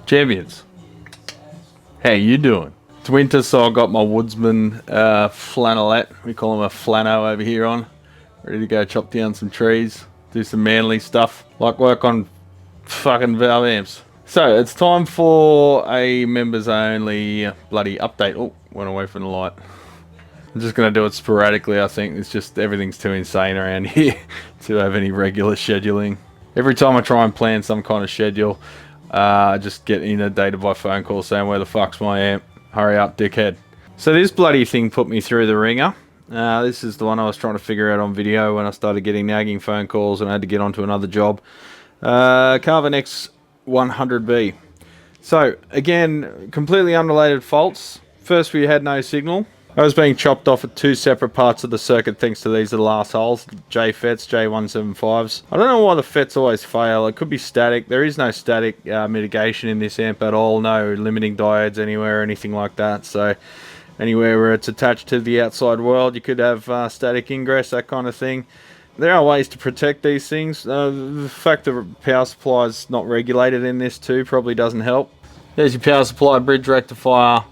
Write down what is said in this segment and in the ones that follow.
Champions, how you doing? It's winter, so I got my Woodsman flannelette. We call him a flano over here on. Ready to go chop down some trees, do some manly stuff, like work on fucking valve amps. So it's time for a members only bloody update. Oh, went away from the light. I'm just going to do it sporadically, I think. It's just everything's too insane around here to have any regular scheduling. Every time I try and plan some kind of schedule, I just get inundated by phone calls saying, where the fuck's my amp? Hurry up, dickhead. So this bloody thing put me through the ringer. This is the one I was trying to figure out on video when I started getting nagging phone calls and I had to get onto another job. Carvin X100B. So, again, completely unrelated faults. First, we had no signal. I was being chopped off at two separate parts of the circuit thanks to these little assholes, J-FETs, J175s. I don't know why the FETs always fail. It could be static. There is no static mitigation in this amp at all. No limiting diodes anywhere or anything like that. So anywhere where it's attached to the outside world, you could have static ingress, that kind of thing. There are ways to protect these things. The fact that power supply is not regulated in this too probably doesn't help. There's your power supply, bridge rectifier,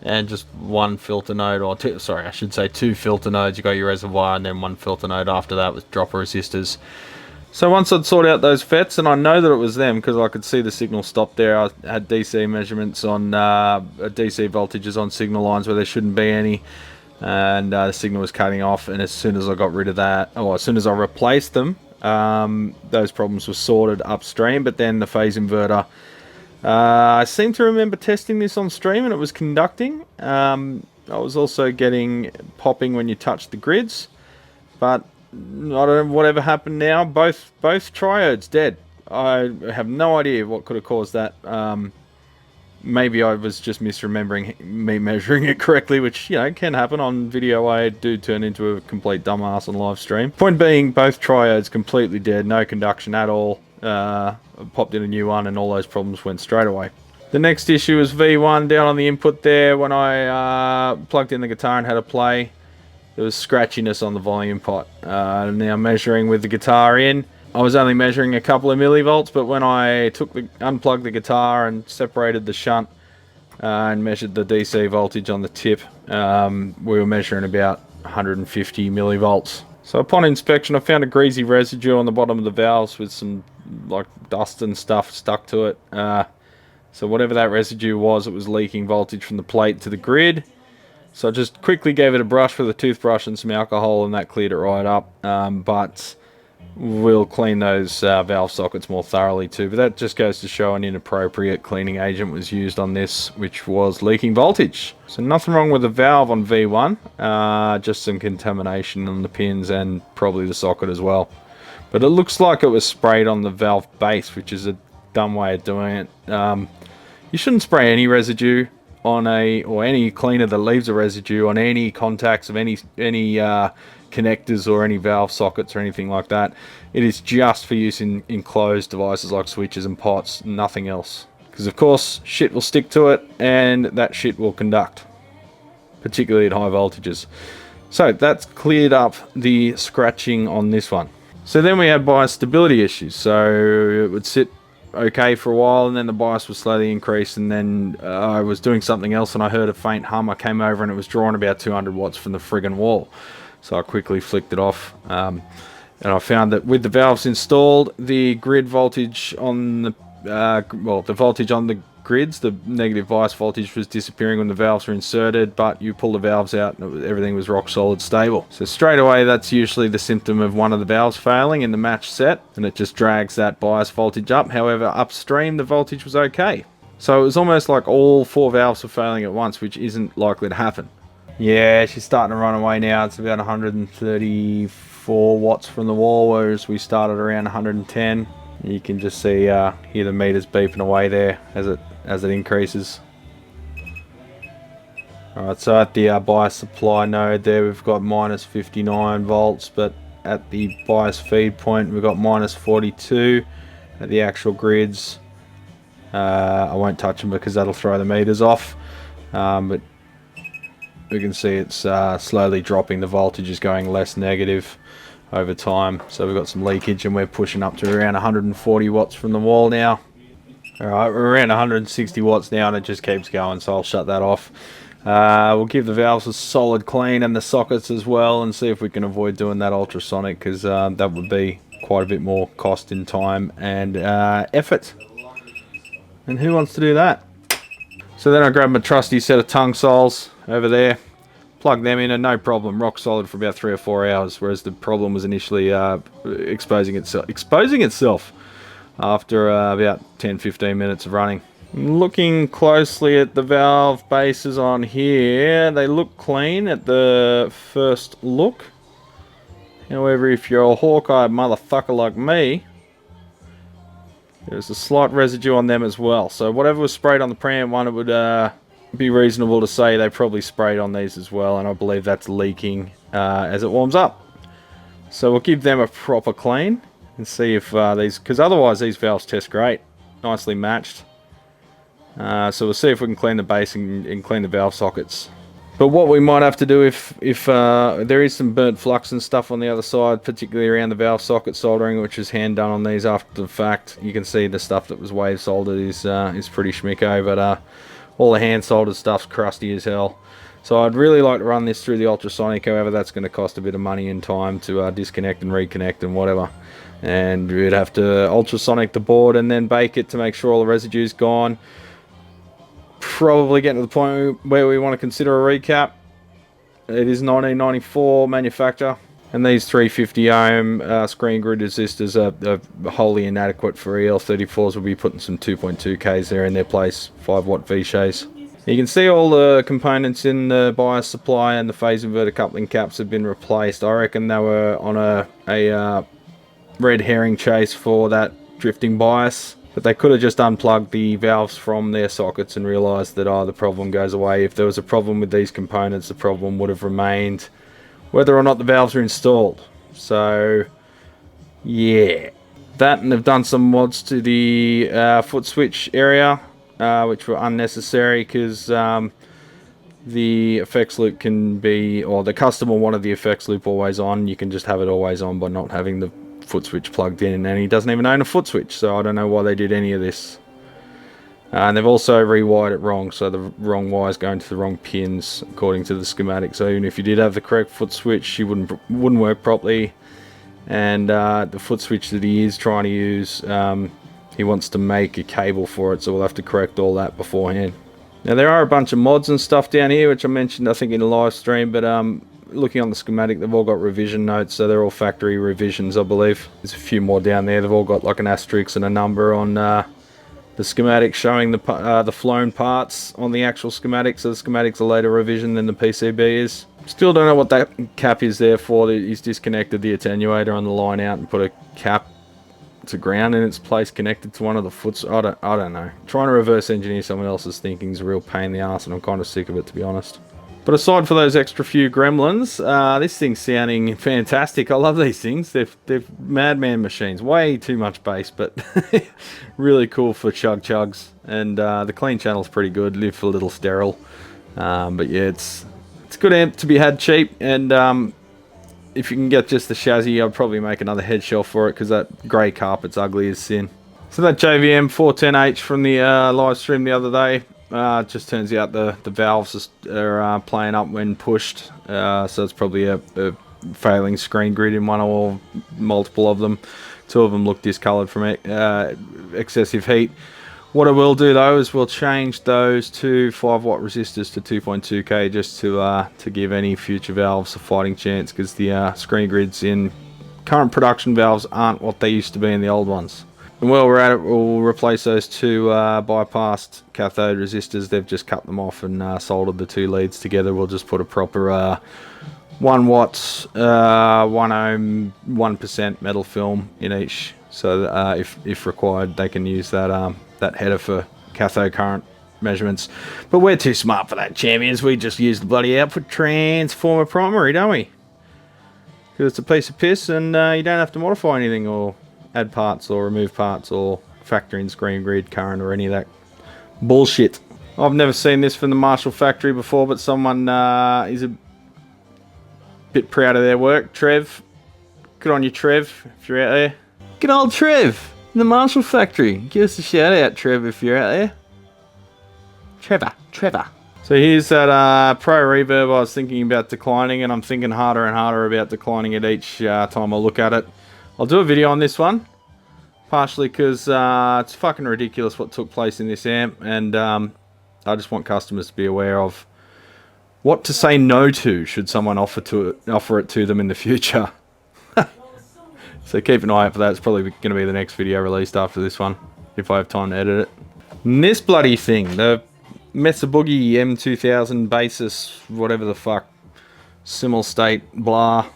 and just one filter node, or two, sorry, I should say two filter nodes. You got your reservoir and then one filter node after that with dropper resistors. So once I'd sort out those FETs, and I know that it was them because I could see the signal stop there. I had DC measurements on DC voltages on signal lines where there shouldn't be any, and the signal was cutting off. And as soon as I got rid of that, or as soon as I replaced them, those problems were sorted upstream. But then the phase inverter, I seem to remember testing this on stream and it was conducting. I was also getting popping when you touched the grids, but I don't know whatever happened now. Both triodes dead. I have no idea what could have caused that. Maybe I was just misremembering me measuring it correctly, which, you know, can happen on video. I do turn into a complete dumbass on live stream. Point being, both triodes completely dead, no conduction at all. Popped in a new one and all those problems went straight away. The next issue is V1 down on the input there. When I plugged in the guitar and had a play, there was scratchiness on the volume pot. Now measuring with the guitar in, I was only measuring a couple of millivolts, but when I unplugged the guitar and separated the shunt and measured the DC voltage on the tip, we were measuring about 150 millivolts. So upon inspection, I found a greasy residue on the bottom of the valves with some like dust and stuff stuck to it. So whatever that residue was, it was leaking voltage from the plate to the grid. So I just quickly gave it a brush with a toothbrush and some alcohol, and that cleared it right up. But we'll clean those valve sockets more thoroughly too. But that just goes to show an inappropriate cleaning agent was used on this, which was leaking voltage. So nothing wrong with the valve on V1, just some contamination on the pins and probably the socket as well. But it looks like it was sprayed on the valve base, which is a dumb way of doing it. You shouldn't spray any residue on any cleaner that leaves a residue on any contacts of any connectors or any valve sockets or anything like that. It is just for use in closed devices like switches and pots, nothing else. Because of course shit will stick to it and that shit will conduct, particularly at high voltages. So that's cleared up the scratching on this one. So then we had bias stability issues. So it would sit okay for a while and then the bias would slowly increase, and then I was doing something else and I heard a faint hum. I came over and it was drawing about 200 watts from the friggin' wall. So I quickly flicked it off, and I found that with the valves installed, the grid voltage on the the voltage on the grids, the negative bias voltage was disappearing when the valves were inserted, but you pull the valves out and everything was rock solid stable. So straight away, that's usually the symptom of one of the valves failing in the match set, and it just drags that bias voltage up. However, upstream the voltage was okay. So it was almost like all four valves were failing at once, which isn't likely to happen. Yeah, she's starting to run away now. It's about 134 watts from the wall, whereas we started around 110. You can just see hear the meters beeping away there as it increases. Alright, so at the bias supply node there we've got minus 59 volts, but at the bias feed point we've got minus 42 at the actual grids. I won't touch them because that'll throw the meters off, but we can see it's slowly dropping. The voltage is going less negative over time, so we've got some leakage and we're pushing up to around 140 watts from the wall now. Alright, we're around 160 watts now and it just keeps going, so I'll shut that off. We'll give the valves a solid clean and the sockets as well, and see if we can avoid doing that ultrasonic, because that would be quite a bit more cost in time and effort. And who wants to do that? So then I grabbed my trusty set of tongue soles over there, plugged them in, and no problem, rock solid for about 3 or 4 hours, whereas the problem was initially exposing itself after about 10-15 minutes of running. Looking closely at the valve bases on here, they look clean at the first look. However, if you're a hawk-eyed motherfucker like me, there's a slight residue on them as well. So whatever was sprayed on the preamp one, it would be reasonable to say they probably sprayed on these as well, and I believe that's leaking as it warms up. So we'll give them a proper clean and see if these, because otherwise these valves test great, nicely matched. So we'll see if we can clean the base and clean the valve sockets. But what we might have to do if there is some burnt flux and stuff on the other side, particularly around the valve socket soldering, which is hand done on these after the fact. You can see the stuff that was wave soldered is pretty schmicko, but all the hand soldered stuff's crusty as hell. So I'd really like to run this through the ultrasonic, however that's going to cost a bit of money and time to disconnect and reconnect and whatever. And we'd have to ultrasonic the board and then bake it to make sure all the residue's gone. Probably getting to the point where we want to consider a recap. It is 1994 manufacture, and these 350 ohm screen grid resistors are wholly inadequate for EL34s. We'll be putting some 2.2Ks there in their place, 5 watt V-shays. You can see all the components in the bias supply and the phase inverter coupling caps have been replaced. I reckon they were on a red herring chase for that drifting bias. But they could have just unplugged the valves from their sockets and realised that, the problem goes away. If there was a problem with these components, the problem would have remained whether or not the valves are installed. So, yeah. That, and they've done some mods to the foot switch area, which were unnecessary because the effects loop can be, or the customer wanted the effects loop always on. You can just have it always on by not having the foot switch plugged in, and he doesn't even own a foot switch, so I don't know why they did any of this. And they've also rewired it wrong, so the wrong wire's going to the wrong pins according to the schematic. So even if you did have the correct foot switch, she wouldn't work properly. And the foot switch that he is trying to use, he wants to make a cable for it, so we'll have to correct all that beforehand. Now there are a bunch of mods and stuff down here, which I mentioned I think in the live stream, but looking on the schematic, they've all got revision notes, so they're all factory revisions, I believe. There's a few more down there. They've all got like an asterisk and a number on the schematic showing the flown parts on the actual schematic, so the schematic's a later revision than the PCB is. Still don't know what that cap is there for. He's disconnected the attenuator on the line out and put a cap to ground in its place connected to one of the foots. I don't know. Trying to reverse engineer someone else's thinking is a real pain in the ass, and I'm kind of sick of it, to be honest. But aside from those extra few gremlins, this thing's sounding fantastic. I love these things. They're madman machines. Way too much bass, but really cool for chug-chugs. And the clean channel's pretty good. Live for a little sterile. But yeah, it's a good amp to be had cheap. And if you can get just the chassis, I'd probably make another head shelf for it, because that grey carpet's ugly as sin. So that JVM 410H from the live stream the other day, it just turns out the valves are playing up when pushed, so it's probably a failing screen grid in one or multiple of them. 2 of them look discoloured from excessive heat. What I will do though is we'll change those to 5 watt resistors to 2.2K just to give any future valves a fighting chance, because the screen grids in current production valves aren't what they used to be in the old ones. And while we're at it, we'll replace those 2 bypassed cathode resistors. They've just cut them off and soldered the 2 leads together. We'll just put a proper 1 watt, 1 ohm, 1% metal film in each. So that, if required, they can use that header for cathode current measurements. But we're too smart for that, champions. We just use the bloody output transformer primary, don't we? Because it's a piece of piss, and you don't have to modify anything or add parts or remove parts or factor in screen grid current or any of that bullshit. I've never seen this from the Marshall factory before, but someone is a bit proud of their work. Trev, good on you, Trev, if you're out there. Good old Trev. in the Marshall factory. Give us a shout out, Trevor, if you're out there. Trevor. So here's that Pro Reverb I was thinking about declining, and I'm thinking harder and harder about declining it each time I look at it. I'll do a video on this one, partially because it's fucking ridiculous what took place in this amp, and I just want customers to be aware of what to say no to should someone offer it to them in the future. So keep an eye out for that. It's probably going to be the next video released after this one, if I have time to edit it. And this bloody thing, the Mesa Boogie M2000 Basis, whatever the fuck, Simul State, blah.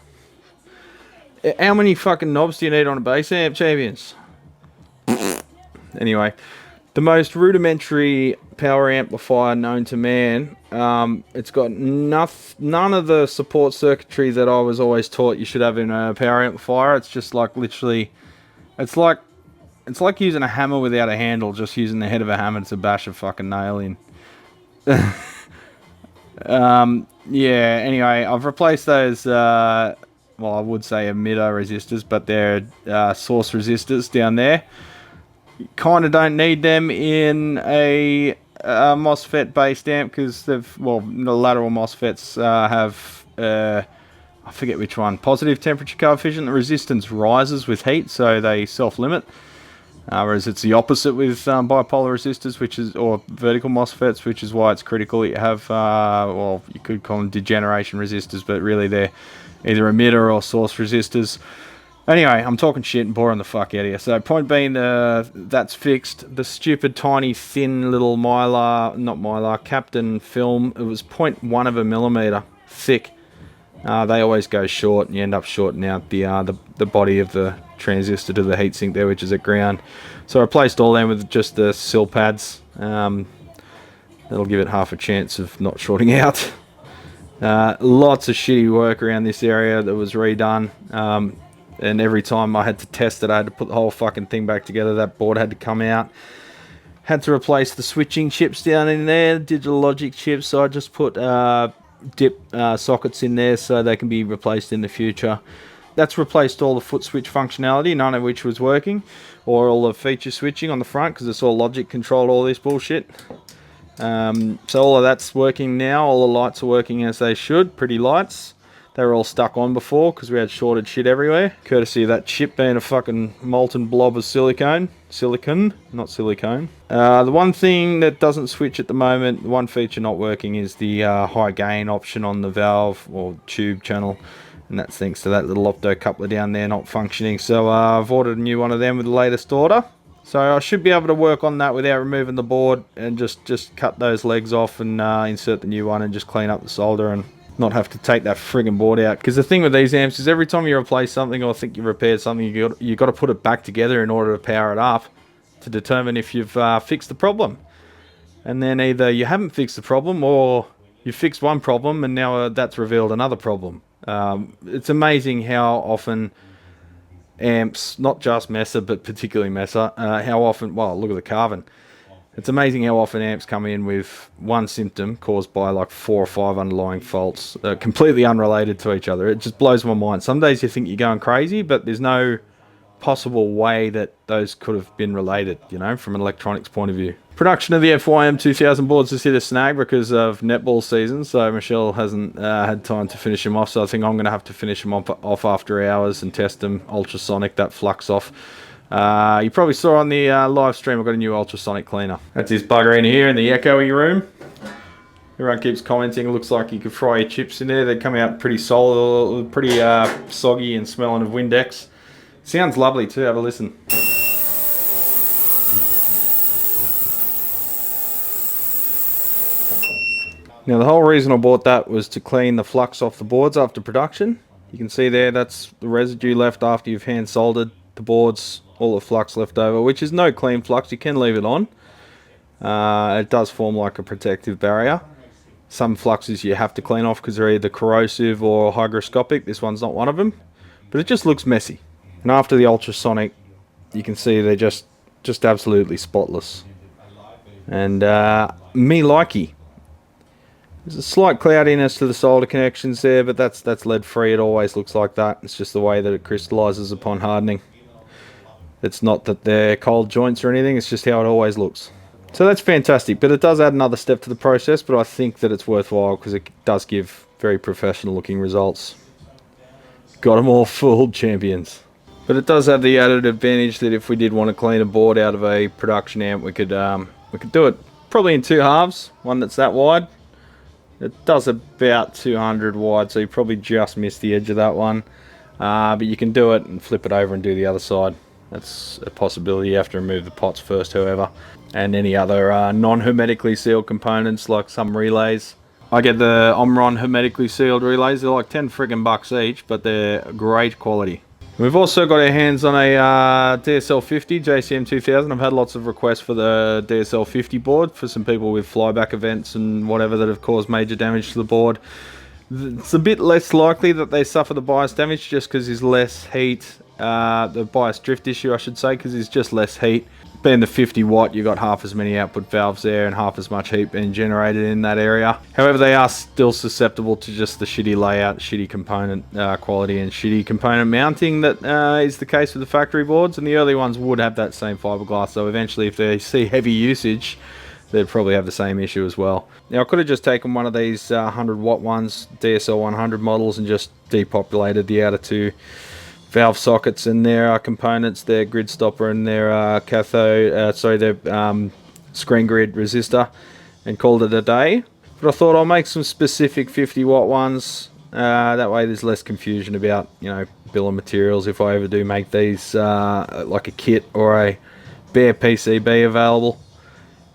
How many fucking knobs do you need on a bass amp, champions? Anyway, the most rudimentary power amplifier known to man. It's got none of the support circuitry that I was always taught you should have in a power amplifier. It's just like literally, it's like using a hammer without a handle, just using the head of a hammer to bash a fucking nail in. Yeah, anyway, I've replaced those, well, I would say emitter resistors, but they're source resistors down there. You kind of don't need them in a MOSFET based amp because they've, well, the lateral MOSFETs have, I forget which one, positive temperature coefficient. The resistance rises with heat, so they self-limit. Whereas it's the opposite with bipolar resistors, which is, or vertical MOSFETs, which is why it's critical that you have, well, you could call them degeneration resistors, but really they're either emitter or source resistors. Anyway, I'm talking shit and boring the fuck out of you. So point being, that's fixed. The stupid tiny thin little Captain film, it was 0.1 of a millimeter thick. They always go short, and you end up shorting out the body of the transistor to the heatsink there, which is at ground. So I replaced all them with just the sill pads. That'll give it half a chance of not shorting out. Lots of shitty work around this area that was redone. And every time I had to test it, I had to put the whole fucking thing back together. That board had to come out. Had to replace the switching chips down in there, digital logic chips. So I just put dip sockets in there so they can be replaced in the future. That's replaced all the foot switch functionality, none of which was working, or all the feature switching on the front, because it's all logic controlled, all this bullshit. So all of that's working now. All the lights are working as they should. Pretty lights. They were all stuck on before because we had shorted shit everywhere, courtesy of that chip being a fucking molten blob of silicone, not silicone. The one thing that doesn't switch at the moment, the one feature not working, is the high gain option on the valve or tube channel, and that's thanks to that little opto coupler down there not functioning. So I've ordered a new one of them with the latest order. So I should be able to work on that without removing the board, and just cut those legs off and insert the new one and just clean up the solder and not have to take that friggin' board out. Because the thing with these amps is every time you replace something or think you've repaired something, you got to put it back together in order to power it up to determine if you've fixed the problem. And then either you haven't fixed the problem, or you fixed one problem and now that's revealed another problem. It's amazing how often amps, not just Mesa but particularly Mesa, how often, well, look at the carving. It's amazing how often amps come in with one symptom caused by like 4 or 5 underlying faults, completely unrelated to each other. It just blows my mind. Some days you think you're going crazy, but there's no possible way that those could have been related, you know, from an electronics point of view. Production of the FYM 2000 boards has hit a snag because of netball season, so Michelle hasn't had time to finish them off, so I think I'm going to have to finish them off after hours and test them ultrasonic, that flux off. You probably saw on the live stream I've got a new ultrasonic cleaner. That's this bugger in here in the echoey room. Everyone keeps commenting it looks like you could fry your chips in there. They come out pretty solid, pretty soggy and smelling of Windex. Sounds lovely too, have a listen. Now the whole reason I bought that was to clean the flux off the boards after production. You can see there, that's the residue left after you've hand soldered the boards, all the flux left over, which is no clean flux, you can leave it on. It does form like a protective barrier. Some fluxes you have to clean off because they're either corrosive or hygroscopic. This one's not one of them, but it just looks messy. And after the ultrasonic, you can see they're just absolutely spotless. And me likey. There's a slight cloudiness to the solder connections there, but that's lead free. It always looks like that. It's just the way that it crystallizes upon hardening. It's not that they're cold joints or anything, it's just how it always looks. So that's fantastic, but it does add another step to the process, but I think that it's worthwhile because it does give very professional looking results. Got them all fooled, champions. But it does have the added advantage that if we did want to clean a board out of a production amp, we could do it probably in two halves, one that's that wide. It does about 200 wide, so you probably just missed the edge of that one. But you can do it and flip it over and do the other side. That's a possibility. You have to remove the pots first, however. And any other non-hermetically sealed components, like some relays. I get the Omron hermetically sealed relays. They're like 10 friggin' bucks each, but they're great quality. We've also got our hands on a DSL 50 JCM 2000. I've had lots of requests for the DSL 50 board for some people with flyback events and whatever that have caused major damage to the board. It's a bit less likely that they suffer the bias damage just because there's less heat. The bias drift issue, I should say, because there's just less heat. Being the 50 watt, you've got half as many output valves there and half as much heat being generated in that area. However, they are still susceptible to just the shitty layout, shitty component quality and shitty component mounting that is the case with the factory boards, and the early ones would have that same fiberglass, so eventually if they see heavy usage, they'd probably have the same issue as well. Now I could have just taken one of these 100 watt ones, DSL 100 models, and just depopulated the outer two valve sockets and their components, their grid stopper and their their screen grid resistor, and called it a day. But I thought I'll make some specific 50 watt ones. That way there's less confusion about, you know, bill of materials if I ever do make these like a kit or a bare PCB available.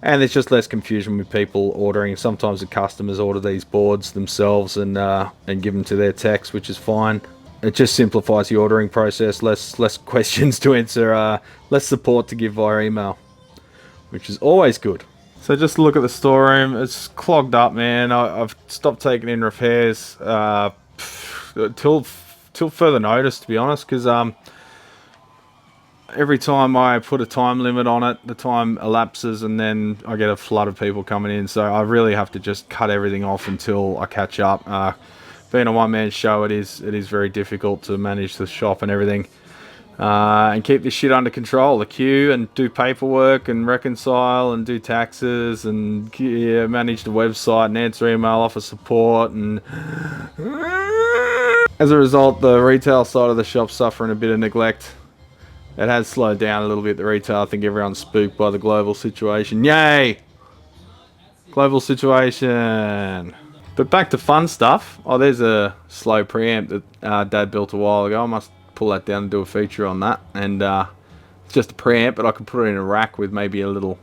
And there's just less confusion with people ordering. Sometimes the customers order these boards themselves and give them to their techs, which is fine. It just simplifies the ordering process, less questions to answer, less support to give via email, which is always good. So just look at the storeroom. It's clogged up, man. I've stopped taking in repairs till further notice, to be honest, because every time I put a time limit on it, the time elapses and then I get a flood of people coming in. So I really have to just cut everything off until I catch up. Being a one-man show, it is very difficult to manage the shop and everything, and keep this shit under control. The queue and do paperwork and reconcile and do taxes and manage the website and answer email, offer support, and as a result, the retail side of the shop's suffering a bit of neglect. It has slowed down a little bit, the retail. I think everyone's spooked by the global situation. Yay! Global situation. But back to fun stuff. Oh, there's a slow preamp that Dad built a while ago. I must pull that down and do a feature on that. And it's just a preamp, but I could put it in a rack with maybe a little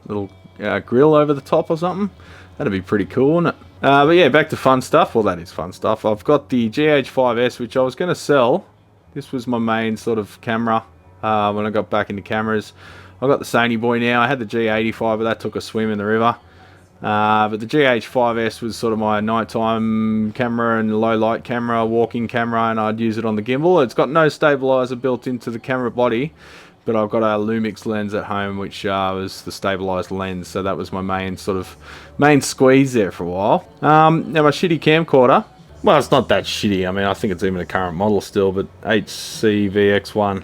grill over the top or something. That'd be pretty cool, wouldn't it? But yeah, back to fun stuff. Well, that is fun stuff. I've got the GH5S, which I was going to sell. This was my main sort of camera when I got back into cameras. I've got the Sony Boy now. I had the G85, but that took a swim in the river. But the GH5S was sort of my nighttime camera and low light camera, walking camera, and I'd use it on the gimbal. It's got no stabilizer built into the camera body, but I've got a Lumix lens at home, which was the stabilized lens, so that was my main squeeze there for a while. Now my shitty camcorder, well, it's not that shitty. I mean, I think it's even a current model still, but HC-VX1,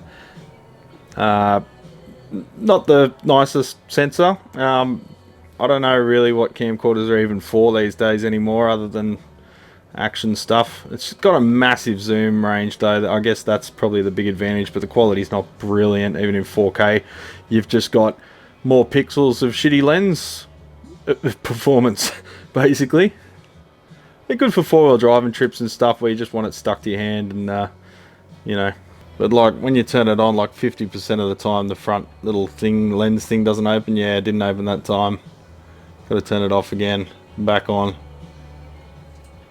not the nicest sensor. I don't know really what camcorders are even for these days anymore, other than action stuff. It's got a massive zoom range though. I guess that's probably the big advantage, but the quality's not brilliant even in 4K. You've just got more pixels of shitty lens performance, basically. They're good for four-wheel driving trips and stuff where you just want it stuck to your hand and, you know. But like when you turn it on, like 50% of the time the front little thing, lens thing doesn't open. Yeah, it didn't open that time. Got to turn it off again, back on.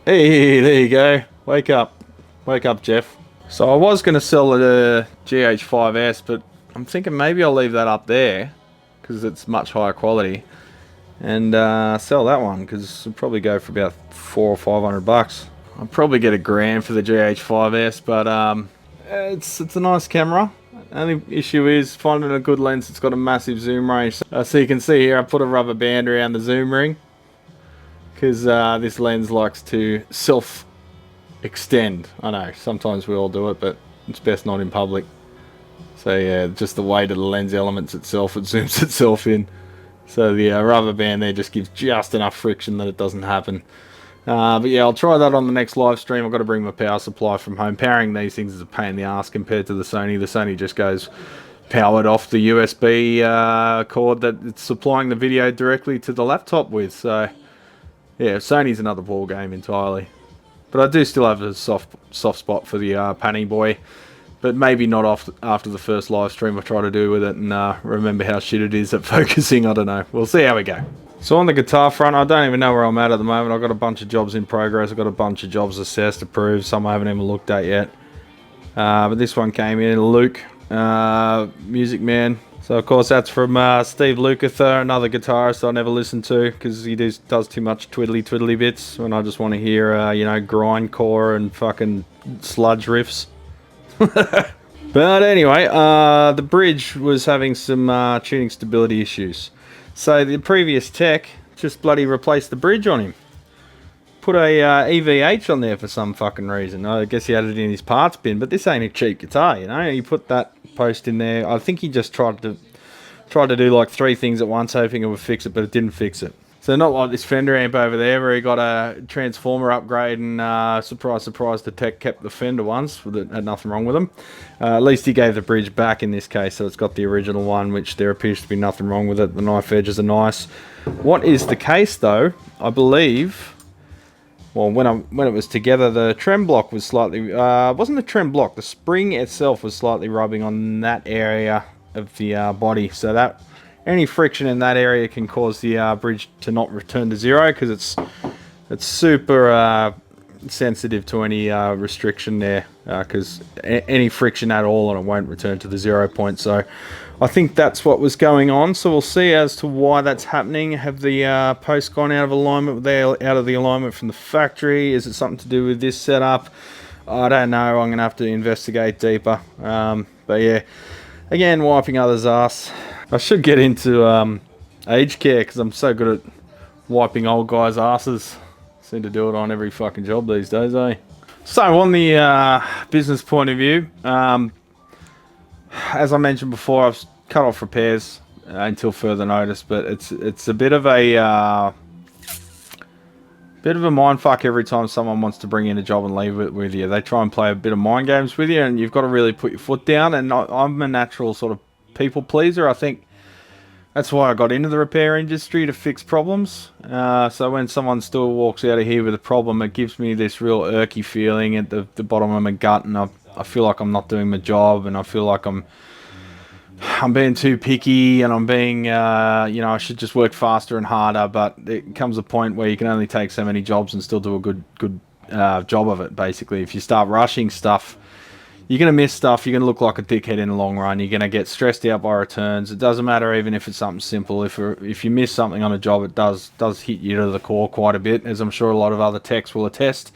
Hey, there you go. Wake up, Jeff. So I was going to sell the GH5S, but I'm thinking maybe I'll leave that up there because it's much higher quality, and sell that one because it'll probably go for about $400 or $500. I'll probably get $1,000 for the GH5S, but it's a nice camera. Only issue is finding a good lens that's got a massive zoom range. So you can see here I put a rubber band around the zoom ring because this lens likes to self-extend. I know, sometimes we all do it, but it's best not in public. So yeah, just the weight of the lens elements itself, it zooms itself in. So the rubber band there just gives just enough friction that it doesn't happen. But yeah, I'll try that on the next live stream. I've got to bring my power supply from home. Powering these things is a pain in the ass compared to the Sony. The Sony just goes powered off the USB cord that it's supplying the video directly to the laptop with. So yeah, Sony's another ball game entirely. But I do still have a soft spot for the Panny Boy. But maybe not after the first live stream I try to do with it and remember how shit it is at focusing. I don't know. We'll see how we go. So on the guitar front, I don't even know where I'm at the moment. I've got a bunch of jobs in progress. I've got a bunch of jobs assessed, approved. Some I haven't even looked at yet. But this one came in. Luke, Music Man. So of course that's from Steve Lukather, another guitarist I never listen to because he does too much twiddly bits when I just want to hear, grindcore and fucking sludge riffs. But anyway, the bridge was having some tuning stability issues. So the previous tech just bloody replaced the bridge on him. Put a EVH on there for some fucking reason. I guess he had it in his parts bin, but this ain't a cheap guitar, you know. He put that post in there. I think he just tried to do like 3 things at once, hoping it would fix it, but it didn't fix it. So not like this Fender amp over there where he got a transformer upgrade and surprise, the tech kept the Fender ones. That had nothing wrong with them. At least he gave the bridge back in this case, so it's got the original one, which there appears to be nothing wrong with it. The knife edges are nice. What is the case though, I believe, well, when it was together, the trem block was slightly, wasn't the trem block, the spring itself was slightly rubbing on that area of the body, so that any friction in that area can cause the bridge to not return to zero because it's super sensitive to any restriction there because any friction at all and it won't return to the 0 point. So I think that's what was going on. So we'll see as to why that's happening. Have the posts gone out of alignment? Out of the alignment from the factory? Is it something to do with this setup? I don't know. I'm going to have to investigate deeper. But yeah, again, wiping others' ass. I should get into aged care because I'm so good at wiping old guys' asses. Seem to do it on every fucking job these days, eh? So on the business point of view, as I mentioned before, I've cut off repairs until further notice, but it's a bit of a mindfuck every time someone wants to bring in a job and leave it with you. They try and play a bit of mind games with you, and you've got to really put your foot down. And I'm a natural sort of people pleaser. I think that's why I got into the repair industry, to fix problems. So when someone still walks out of here with a problem, it gives me this real irky feeling at the bottom of my gut, and I feel like I'm not doing my job, and I feel like I'm being too picky, and I'm being, I should just work faster and harder. But it comes a point where you can only take so many jobs and still do a good job of it. Basically, if you start rushing stuff, you're going to miss stuff. You're going to look like a dickhead in the long run. You're going to get stressed out by returns. It doesn't matter even if it's something simple. If you miss something on a job, it does hit you to the core quite a bit, as I'm sure a lot of other techs will attest.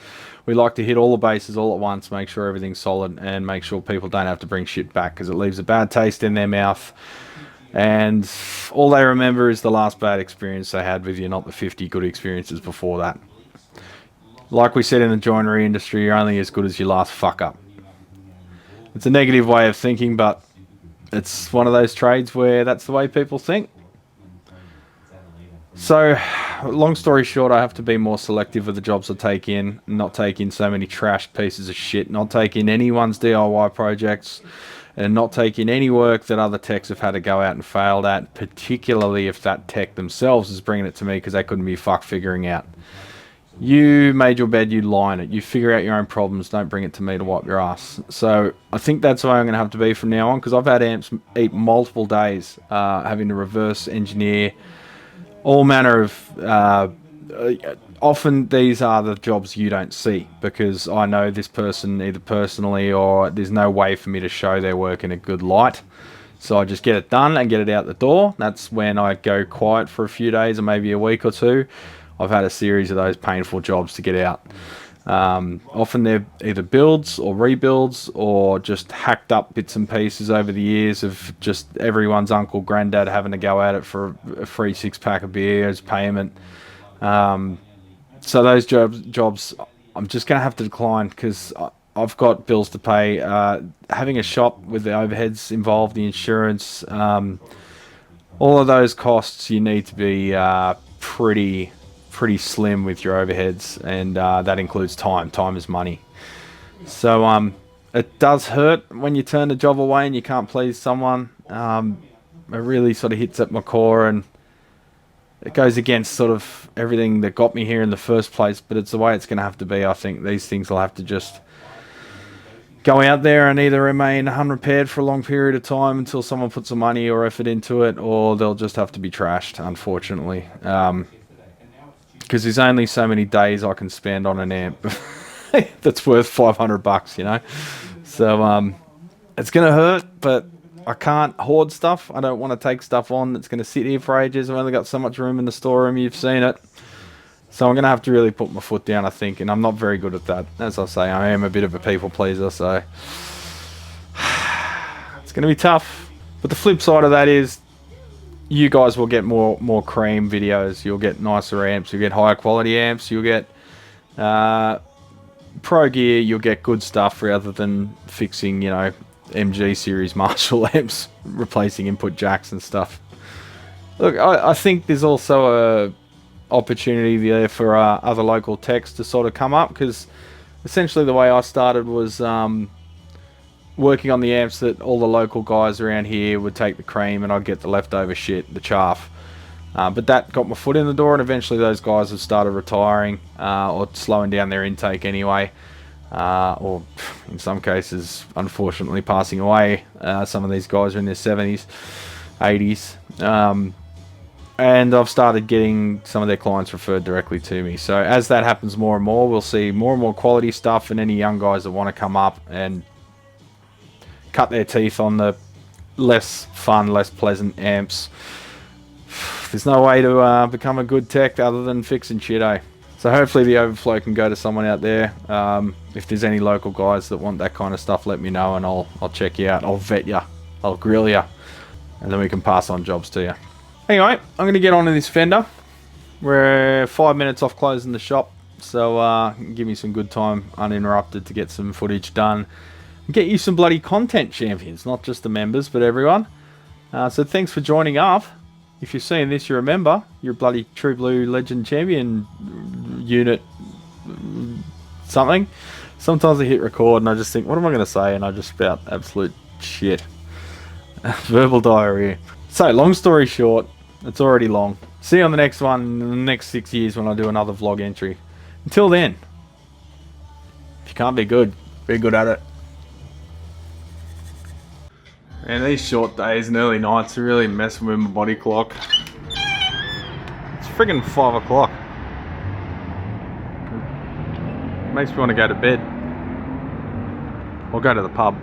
We like to hit all the bases all at once, make sure everything's solid, and make sure people don't have to bring shit back because it leaves a bad taste in their mouth. And all they remember is the last bad experience they had with you, not the 50 good experiences before that. Like we said in the joinery industry, you're only as good as your last fuck up. It's a negative way of thinking, but it's one of those trades where that's the way people think. So, long story short, I have to be more selective with the jobs I take in, not take in so many trash pieces of shit, not take in anyone's DIY projects, and not take in any work that other techs have had to go out and failed at, particularly if that tech themselves is bringing it to me because they couldn't be fucked figuring out. You made your bed, you lie in it. You figure out your own problems, don't bring it to me to wipe your ass. So I think that's why I'm going to have to be from now on, because I've had amps eat multiple days having to reverse engineer all manner of... often these are the jobs you don't see, because I know this person either personally or there's no way for me to show their work in a good light. So I just get it done and get it out the door. That's when I go quiet for a few days or maybe a week or two. I've had a series of those painful jobs to get out. Often they're either builds or rebuilds or just hacked up bits and pieces over the years of just everyone's uncle, granddad having to go at it for a free 6-pack of beer as payment. So those jobs I'm just going to have to decline, because I've got bills to pay. Having a shop with the overheads involved, the insurance, all of those costs, you need to be pretty slim with your overheads, and that includes time. Time is money. So it does hurt when you turn the job away and you can't please someone. It really sort of hits at my core, and it goes against sort of everything that got me here in the first place, but it's the way it's going to have to be. I think these things will have to just go out there and either remain unrepaired for a long period of time until someone puts some money or effort into it, or they'll just have to be trashed, unfortunately. Because there's only so many days I can spend on an amp that's worth $500, you know? So it's going to hurt, but I can't hoard stuff. I don't want to take stuff on that's going to sit here for ages. I've only got so much room in the storeroom. You've seen it. So I'm going to have to really put my foot down, I think. And I'm not very good at that. As I say, I am a bit of a people pleaser. So it's going to be tough. But the flip side of that is you guys will get more cream videos. You'll get nicer amps. You'll get higher quality amps. You'll get pro gear. You'll get good stuff rather than fixing, you know, MG series Marshall amps, replacing input jacks and stuff. Look, I think there's also a opportunity there for other local techs to sort of come up, because essentially the way I started was working on the amps that all the local guys around here would take the cream and I'd get the leftover shit, the chaff. But that got my foot in the door, and eventually those guys have started retiring or slowing down their intake anyway. Or in some cases, unfortunately, passing away. Some of these guys are in their 70s, 80s. And I've started getting some of their clients referred directly to me. So as that happens more and more, we'll see more and more quality stuff, and any young guys that want to come up and cut their teeth on the less fun, less pleasant amps. There's no way to become a good tech other than fixing shit, eh? So hopefully the overflow can go to someone out there. If there's any local guys that want that kind of stuff, let me know, and I'll check you out. I'll vet you. I'll grill you. And then we can pass on jobs to you. Anyway, I'm going to get on to this Fender. We're 5 minutes off closing the shop. So give me some good time uninterrupted to get some footage done. And get you some bloody content, champions. Not just the members, but everyone. So thanks for joining up. If you're seeing this, you're a member. You're a bloody True Blue Legend Champion unit something. Sometimes I hit record and I just think, what am I going to say? And I just spout absolute shit. Verbal diarrhea. So, long story short, it's already long. See you on the next one in the next 6 years when I do another vlog entry. Until then, if you can't be good at it. And these short days and early nights are really messing with my body clock. It's friggin' 5 o'clock. Makes me want to go to bed. Or go to the pub.